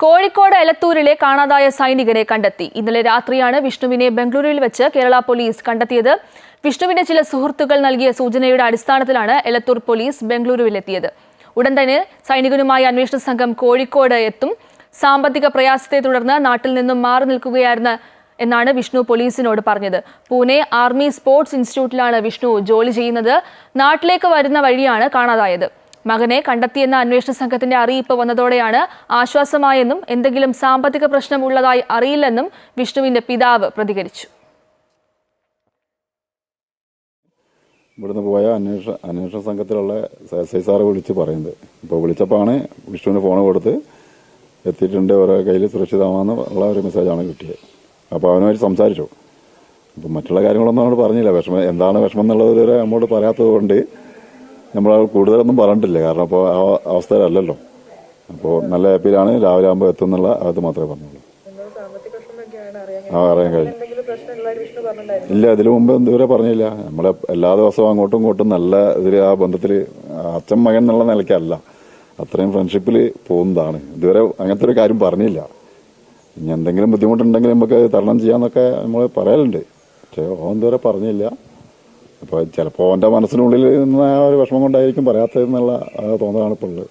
കോഴിക്കോട് എലത്തൂരിലെ കാണാതായ സൈനികനെ കണ്ടെത്തി. ഇന്നലെ രാത്രിയാണ് വിഷ്ണുവിനെ ബംഗളൂരുവിൽ വെച്ച് കേരള പോലീസ് കണ്ടെത്തിയത്. വിഷ്ണുവിന്റെ ചില സുഹൃത്തുക്കൾ നൽകിയ സൂചനയുടെ അടിസ്ഥാനത്തിലാണ് എലത്തൂർ പോലീസ് ബംഗളൂരുവിലെത്തിയത്. ഉടൻ തന്നെ സൈനികനുമായി അന്വേഷണ സംഘം കോഴിക്കോട് എത്തും. സാമ്പത്തിക പ്രയാസത്തെ തുടർന്ന് നാട്ടിൽ നിന്നും മാറി നിൽക്കുകയായിരുന്നു എന്നാണ് വിഷ്ണു പോലീസിനോട് പറഞ്ഞത്. പൂനെ ആർമി സ്പോർട്സ് ഇൻസ്റ്റിറ്റ്യൂട്ടിലാണ് വിഷ്ണു ജോലി ചെയ്യുന്നത്. നാട്ടിലേക്ക് വരുന്ന വഴിയാണ് കാണാതായത്. മകനെ കണ്ടെത്തിയെന്ന അന്വേഷണ സംഘത്തിന്റെ അറിയിപ്പ് വന്നതോടെയാണ് ആശ്വാസമായെന്നും എന്തെങ്കിലും സാമ്പത്തിക പ്രശ്നം ഉള്ളതായി അറിയില്ലെന്നും വിഷ്ണുവിന്റെ പിതാവ് പ്രതികരിച്ചു. ഇവിടുന്ന് പോയ അന്വേഷണ സംഘത്തിലുള്ള എസ് ഐ സാറ് വിളിച്ച് പറയുന്നത്. ഇപ്പോൾ വിളിച്ചപ്പോഴാണ് വിഷ്ണുവിന് ഫോൺ കൊടുത്ത് എത്തിയിട്ടുണ്ട്, ഓരോ കയ്യിൽ സുരക്ഷിതമാണെന്ന് ഉള്ള ഒരു മെസ്സേജാണ് കിട്ടിയത്. അപ്പോൾ അവനുമായിട്ട് സംസാരിച്ചു. അപ്പം മറ്റുള്ള കാര്യങ്ങളൊന്നും നമ്മൾ പറഞ്ഞില്ല. എന്താണ് വിഷമം എന്നുള്ളത് ഇതുവരെ നമ്മോട് പറയാത്തത് കൊണ്ട് നമ്മൾ കൂടുതലൊന്നും പറഞ്ഞിട്ടില്ല. കാരണം അപ്പോൾ ആ അവസ്ഥയിലല്ലല്ലോ. അപ്പോൾ നല്ല ഹാപ്പിയിലാണ്, രാവിലെ ആകുമ്പോൾ എത്തുന്നുള്ള അത് മാത്രമേ പറഞ്ഞുള്ളൂ. അറിയാൻ കഴിഞ്ഞു. ഇല്ല, ഇതിനു മുമ്പ് ഇതുവരെ പറഞ്ഞില്ല. നമ്മളെ എല്ലാ ദിവസവും അങ്ങോട്ടും ഇങ്ങോട്ടും നല്ല ഇതിൽ ആ ബന്ധത്തിൽ അച്ഛൻ മകൻ എന്നുള്ള നിലയ്ക്കല്ല, അത്രയും ഫ്രണ്ട്ഷിപ്പിൽ പോകുന്നതാണ്. ഇതുവരെ അങ്ങനത്തെ ഒരു കാര്യം പറഞ്ഞില്ല. ഇനി എന്തെങ്കിലും ബുദ്ധിമുട്ടുണ്ടെങ്കിൽ നമുക്ക് തരണം ചെയ്യാന്നൊക്കെ നമ്മൾ പറയലുണ്ട്. പക്ഷേ ഓൻ ഇതുവരെ പറഞ്ഞില്ല. അപ്പോൾ ചിലപ്പോൾ അവൻ്റെ മനസ്സിനുള്ളിൽ നിന്ന് ആ ഒരു വിഷമം കൊണ്ടായിരിക്കും പറയാത്തതെന്നുള്ള തോന്നലാണ് ഇപ്പോൾ ഉള്ളത്.